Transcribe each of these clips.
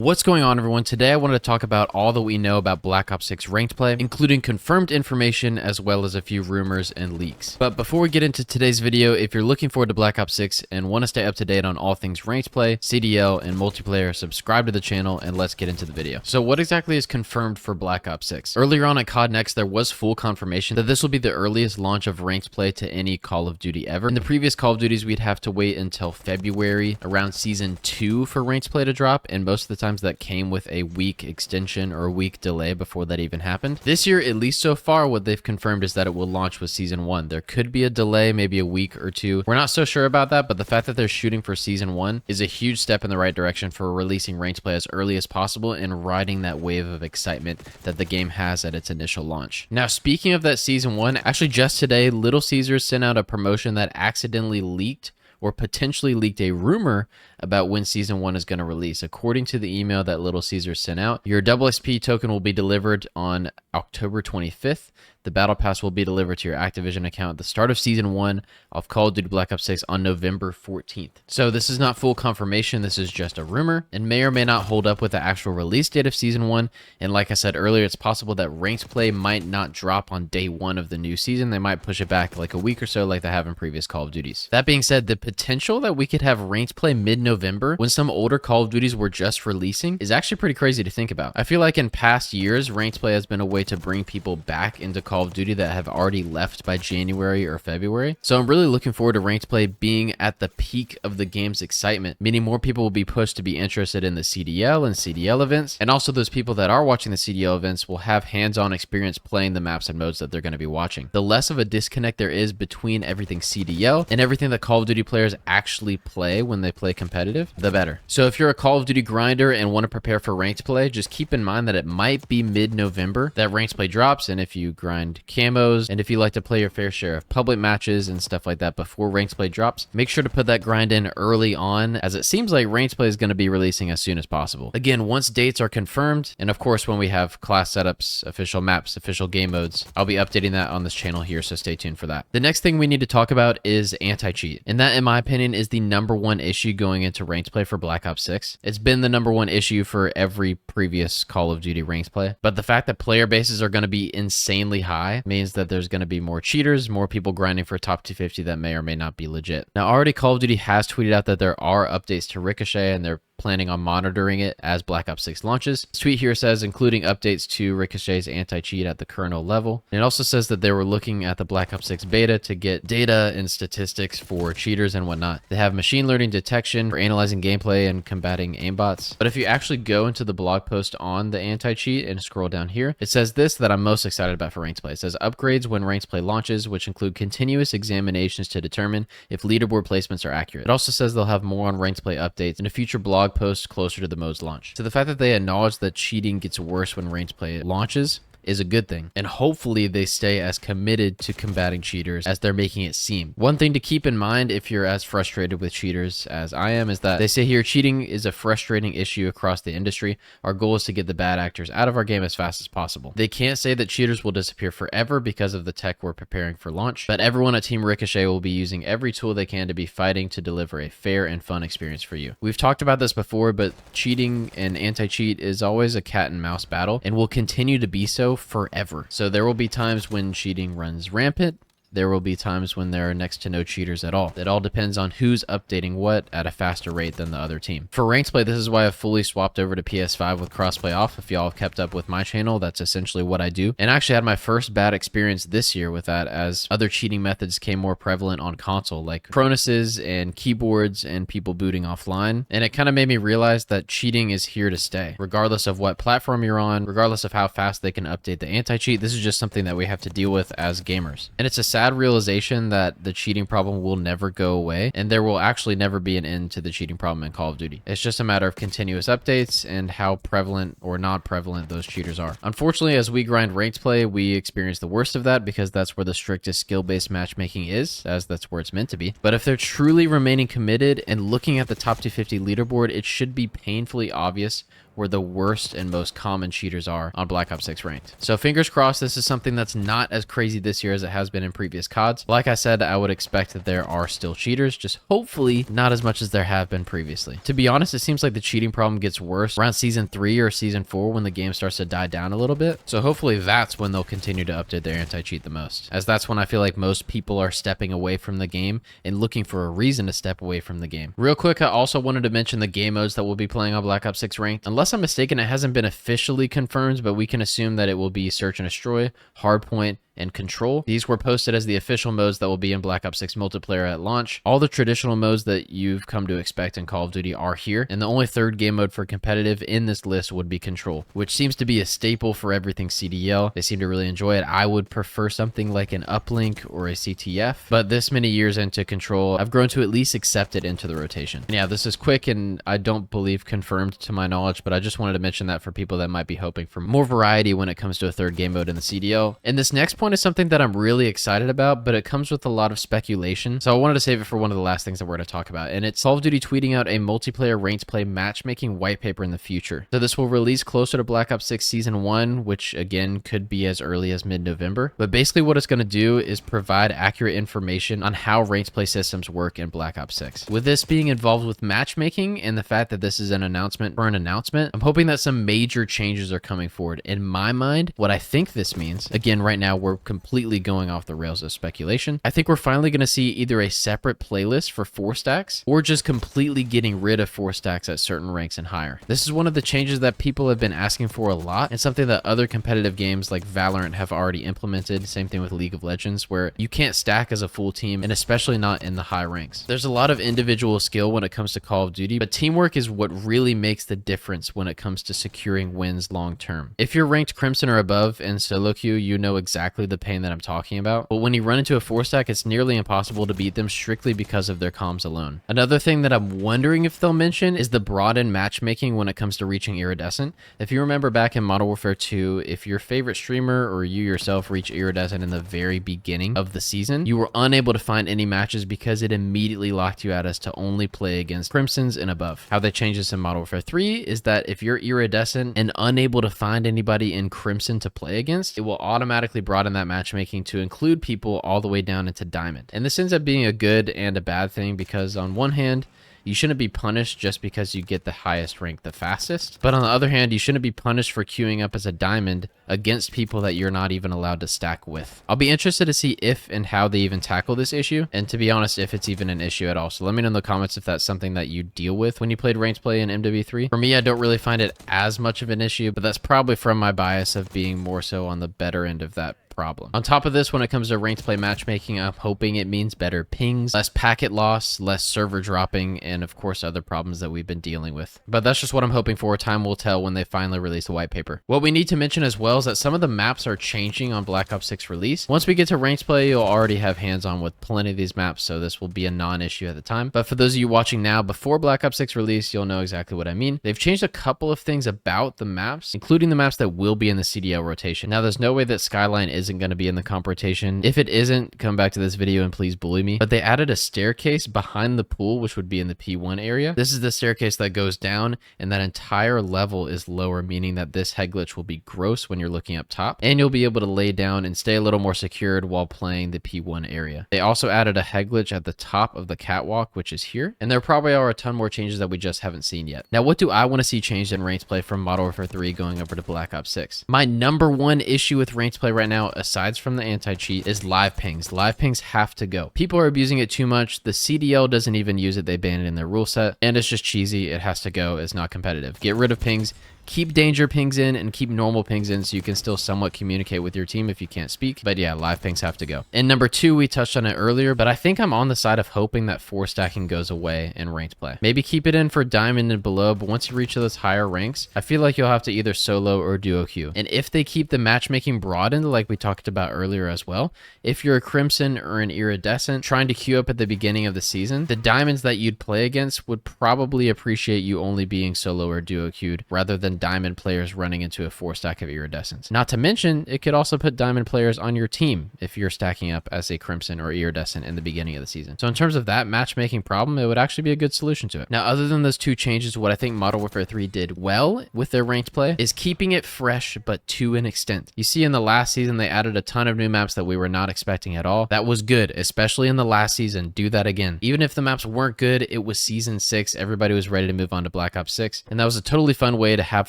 What's going on, everyone? Today I wanted to talk about all that we know about Black Ops 6 ranked play, including confirmed information as well as a few rumors and leaks. But before we get into today's video, if you're looking forward to Black Ops 6 and want to stay up to date on all things ranked play, CDL, and multiplayer, subscribe to the channel and let's get into the video. So what exactly is confirmed for Black Ops 6? Earlier on at COD Next, there was full confirmation that this will be the earliest launch of ranked play to any Call of Duty ever. In the previous Call of Duties, we'd have to wait until February, around Season 2 for ranked play to drop, and most of the times that came with a week extension or a week delay before that even happened. This year, at least so far, what they've confirmed is that it will launch with Season 1. There could be a delay, maybe a week or two. We're not so sure about that, but the fact that they're shooting for Season 1 is a huge step in the right direction for releasing ranked play as early as possible and riding that wave of excitement that the game has at its initial launch. Now, speaking of that Season 1, actually just today, Little Caesars sent out a promotion that accidentally leaked or potentially leaked a rumor about when Season 1 is going to release. According to the email that Little Caesars sent out, your XP token will be delivered on October 25th. The Battle Pass will be delivered to your Activision account at the start of Season 1 of Call of Duty Black Ops 6 on November 14th. So this is not full confirmation, this is just a rumor, and may or may not hold up with the actual release date of Season 1, and like I said earlier, it's possible that ranked play might not drop on day 1 of the new season. They might push it back like a week or so like they have in previous Call of Duties. That being said, the potential that we could have ranked play mid-November when some older Call of Duties were just releasing is actually pretty crazy to think about. I feel like in past years, ranked play has been a way to bring people back into Call of Duty that have already left by January or February. So I'm really looking forward to ranked play being at the peak of the game's excitement, meaning more people will be pushed to be interested in the CDL and CDL events, and also those people that are watching the CDL events will have hands-on experience playing the maps and modes that they're going to be watching. The less of a disconnect there is between everything CDL and everything that Call of Duty players actually play when they play competitive, the better. So if you're a Call of Duty grinder and want to prepare for ranked play, just keep in mind that it might be mid-November that ranked play drops, and if you grind camos, and if you like to play your fair share of public matches and stuff like that before ranked play drops, make sure to put that grind in early on, as it seems like ranked play is going to be releasing as soon as possible. Again, once dates are confirmed, and of course when we have class setups, official maps, official game modes, I'll be updating that on this channel here, so stay tuned for that. The next thing we need to talk about is anti-cheat, and that in my opinion is the #1 issue going into ranked play for Black Ops 6. It's been the #1 issue for every previous Call of Duty ranked play, but the fact that player bases are going to be insanely high means that there's going to be more cheaters, more people grinding for top 250 that may or may not be legit. Now, already Call of Duty has tweeted out that there are updates to Ricochet, and they're planning on monitoring it as Black Ops 6 launches. This tweet here says, including updates to Ricochet's anti-cheat at the kernel level. And it also says that they were looking at the Black Ops 6 beta to get data and statistics for cheaters and whatnot. They have machine learning detection for analyzing gameplay and combating aimbots. But if you actually go into the blog post on the anti-cheat and scroll down here, it says this that I'm most excited about for ranked play. It says upgrades when ranked play launches, which include continuous examinations to determine if leaderboard placements are accurate. It also says they'll have more on ranked play updates in a future blog post closer to the mode's launch. So the fact that they acknowledge that cheating gets worse when ranked play launches is a good thing, and hopefully they stay as committed to combating cheaters as they're making it seem. One thing to keep in mind if you're as frustrated with cheaters as I am is that they say here cheating is a frustrating issue across the industry. Our goal is to get the bad actors out of our game as fast as possible. They can't say that cheaters will disappear forever because of the tech we're preparing for launch, but everyone at Team Ricochet will be using every tool they can to be fighting to deliver a fair and fun experience for you. We've talked about this before, but cheating and anti-cheat is always a cat and mouse battle and will continue to be so forever. So there will be times when cheating runs rampant. There will be times when there are next to no cheaters at all. It all depends on who's updating what at a faster rate than the other team. For ranked play, this is why I've fully swapped over to PS5 with crossplay off. If y'all have kept up with my channel, that's essentially what I do. And I actually had my first bad experience this year with that, as other cheating methods came more prevalent on console, like Cronuses and keyboards and people booting offline. And it kind of made me realize that cheating is here to stay. Regardless of what platform you're on, regardless of how fast they can update the anti-cheat, this is just something that we have to deal with as gamers. And it's a sad realization that the cheating problem will never go away, and there will actually never be an end to the cheating problem in Call of Duty. It's just a matter of continuous updates and how prevalent or not prevalent those cheaters are. Unfortunately, as we grind ranked play, we experience the worst of that because that's where the strictest skill-based matchmaking is, as that's where it's meant to be. But if they're truly remaining committed and looking at the top 250 leaderboard, it should be painfully obvious where the worst and most common cheaters are on Black Ops 6 Ranked. So fingers crossed this is something that's not as crazy this year as it has been in previous CODs. Like I said, I would expect that there are still cheaters, just hopefully not as much as there have been previously. To be honest, it seems like the cheating problem gets worse around Season 3 or Season 4 when the game starts to die down a little bit. So hopefully that's when they'll continue to update their anti-cheat the most, as that's when I feel like most people are stepping away from the game and looking for a reason to step away from the game. Real quick, I also wanted to mention the game modes that we'll be playing on Black Ops 6 Ranked. Unless I'm mistaken, it hasn't been officially confirmed, but we can assume that it will be Search and Destroy, Hardpoint, and Control. These were posted as the official modes that will be in Black Ops 6 multiplayer at launch. All the traditional modes that you've come to expect in Call of Duty are here, and the only third game mode for competitive in this list would be Control, which seems to be a staple for everything CDL. They seem to really enjoy it. I would prefer something like an Uplink or a CTF, but this many years into Control, I've grown to at least accept it into the rotation. And yeah, this is quick and I don't believe confirmed to my knowledge, but I just wanted to mention that for people that might be hoping for more variety when it comes to a third game mode in the CDL. And this next point is something that I'm really excited about, but it comes with a lot of speculation. So I wanted to save it for one of the last things that we're going to talk about. And it's Call of Duty tweeting out a multiplayer ranked play matchmaking white paper in the future. So this will release closer to Black Ops 6 Season 1, which again could be as early as mid-November. But basically what it's going to do is provide accurate information on how ranked play systems work in Black Ops 6. With this being involved with matchmaking and the fact that this is an announcement for an announcement, I'm hoping that some major changes are coming forward. In my mind, what I think this means, again, right now we're completely going off the rails of speculation. I think we're finally going to see either a separate playlist for 4 stacks or just completely getting rid of 4 stacks at certain ranks and higher. This is one of the changes that people have been asking for a lot and something that other competitive games like Valorant have already implemented. Same thing with League of Legends, where you can't stack as a full team, and especially not in the high ranks. There's a lot of individual skill when it comes to Call of Duty, but teamwork is what really makes the difference when it comes to securing wins long term. If you're ranked Crimson or above in solo queue, you know exactly the pain that I'm talking about. But when you run into a 4 stack, it's nearly impossible to beat them strictly because of their comms alone. Another thing that I'm wondering if they'll mention is the broadened matchmaking when it comes to reaching Iridescent. If you remember back in Modern Warfare 2, if your favorite streamer or you yourself reach Iridescent in the very beginning of the season, you were unable to find any matches because it immediately locked you out as to only play against Crimsons and above. How they changed this in Modern Warfare 3 is that if you're Iridescent and unable to find anybody in Crimson to play against, it will automatically broaden that matchmaking to include people all the way down into Diamond. And this ends up being a good and a bad thing, because on one hand, you shouldn't be punished just because you get the highest rank the fastest. But on the other hand, you shouldn't be punished for queuing up as a diamond against people that you're not even allowed to stack with. I'll be interested to see if and how they even tackle this issue, and to be honest, if it's even an issue at all. So let me know in the comments if that's something that you deal with when you played ranked play in MW3. For me, I don't really find it as much of an issue, but that's probably from my bias of being more so on the better end of that problem. On top of this, when it comes to ranked play matchmaking, I'm hoping it means better pings, less packet loss, less server dropping, and of course other problems that we've been dealing with. But that's just what I'm hoping for. Time will tell when they finally release the white paper. What we need to mention as well is that some of the maps are changing on Black Ops 6 release. Once we get to ranked play, you'll already have hands-on with plenty of these maps, so this will be a non-issue at the time. But for those of you watching now, before Black Ops 6 release, you'll know exactly what I mean. They've changed a couple of things about the maps, including the maps that will be in the CDL rotation. Now, there's no way that Skyline isn't going to be in the comp rotation. If it isn't, come back to this video and please bully me. But they added a staircase behind the pool, which would be in the P1 area. This is the staircase that goes down, and that entire level is lower, meaning that this head glitch will be gross when you're looking up top, and you'll be able to lay down and stay a little more secured while playing the P1 area. They also added a head glitch at the top of the catwalk, which is here, and there probably are a ton more changes that we just haven't seen yet. Now, what do I want to see changed in ranked play from Modern Warfare 3 going over to Black Ops 6? My number one issue with ranked play right now, aside from the anti-cheat, is live pings. Live pings have to go. People are abusing it too much. The CDL doesn't even use it. They ban it in their rule set, and it's just cheesy. It has to go. It's not competitive. Get rid of pings. Keep danger pings in and keep normal pings in so you can still somewhat communicate with your team if you can't speak. But yeah, live pings have to go. And number two, we touched on it earlier, but I think I'm on the side of hoping that 4 stacking goes away in ranked play. Maybe keep it in for diamond and below, but once you reach those higher ranks, I feel like you'll have to either solo or duo queue. And if they keep the matchmaking broadened, like we talked about earlier as well, if you're a Crimson or an Iridescent trying to queue up at the beginning of the season, the diamonds that you'd play against would probably appreciate you only being solo or duo queued rather than diamond players running into a 4-stack of iridescence. Not to mention, it could also put diamond players on your team if you're stacking up as a crimson or iridescent in the beginning of the season. So in terms of that matchmaking problem, it would actually be a good solution to it. Now, other than those 2 changes, what I think Modern Warfare 3 did well with their ranked play is keeping it fresh, but to an extent. You see in the last season, they added a ton of new maps that we were not expecting at all. That was good, especially in the last season. Do that again. Even if the maps weren't good, it was season 6. Everybody was ready to move on to Black Ops 6. And that was a totally fun way to have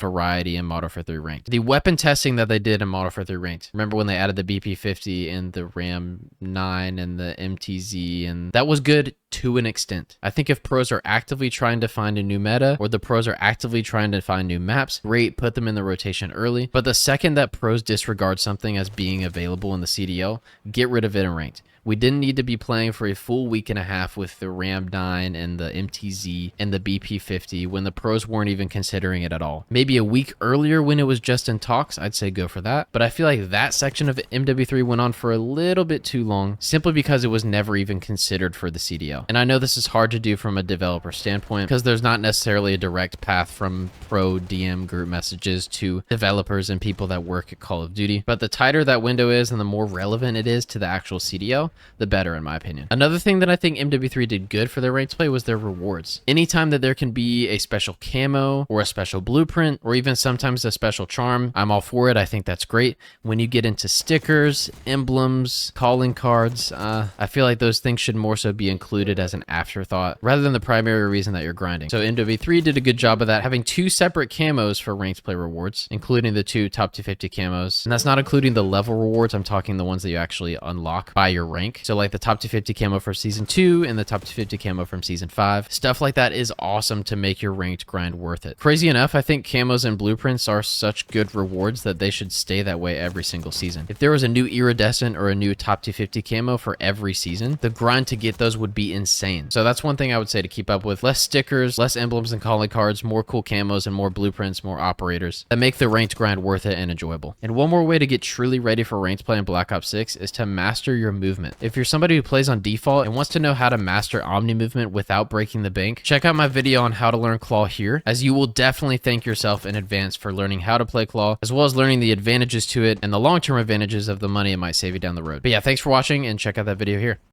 variety in Modern Warfare 3 ranked. The weapon testing that they did in Modern Warfare 3 ranked. Remember when they added the BP50 and the Ram 9 and the MTZ, and that was good to an extent. I think if pros are actively trying to find a new meta, or the pros are actively trying to find new maps, great, put them in the rotation early. But the second that pros disregard something as being available in the CDL, get rid of it in ranked. We didn't need to be playing for a full week and a half with the Ram 9 and the MTZ and the BP50 when the pros weren't even considering it at all. Maybe a week earlier when it was just in talks, I'd say go for that. But I feel like that section of MW3 went on for a little bit too long, simply because it was never even considered for the CDL. And I know this is hard to do from a developer standpoint because there's not necessarily a direct path from pro DM group messages to developers and people that work at Call of Duty. But the tighter that window is and the more relevant it is to the actual CDL, the better, in my opinion. Another thing that I think MW3 did good for their ranked play was their rewards. Anytime that there can be a special camo or a special blueprint or even sometimes a special charm, I'm all for it. I think that's great. When you get into stickers, emblems, calling cards, I feel like those things should more so be included as an afterthought rather than the primary reason that you're grinding. So MW3 did a good job of that, having 2 separate camos for ranked play rewards, including the 2 top 250 camos. And that's not including the level rewards. I'm talking the ones that you actually unlock by your rank. So like the top 250 camo for season 2 and the top 250 camo from season 5. Stuff like that is awesome to make your ranked grind worth it. Crazy enough, I think camos and blueprints are such good rewards that they should stay that way every single season. If there was a new iridescent or a new top 250 camo for every season, the grind to get those would be insane. So that's one thing I would say to keep up with. Less stickers, less emblems and calling cards, more cool camos and more blueprints, more operators that make the ranked grind worth it and enjoyable. And one more way to get truly ready for ranked play in Black Ops 6 is to master your movement. If you're somebody who plays on default and wants to know how to master Omni movement without breaking the bank, check out my video on how to learn Claw here, as you will definitely thank yourself in advance for learning how to play Claw, as well as learning the advantages to it and the long-term advantages of the money it might save you down the road. But yeah, thanks for watching and check out that video here.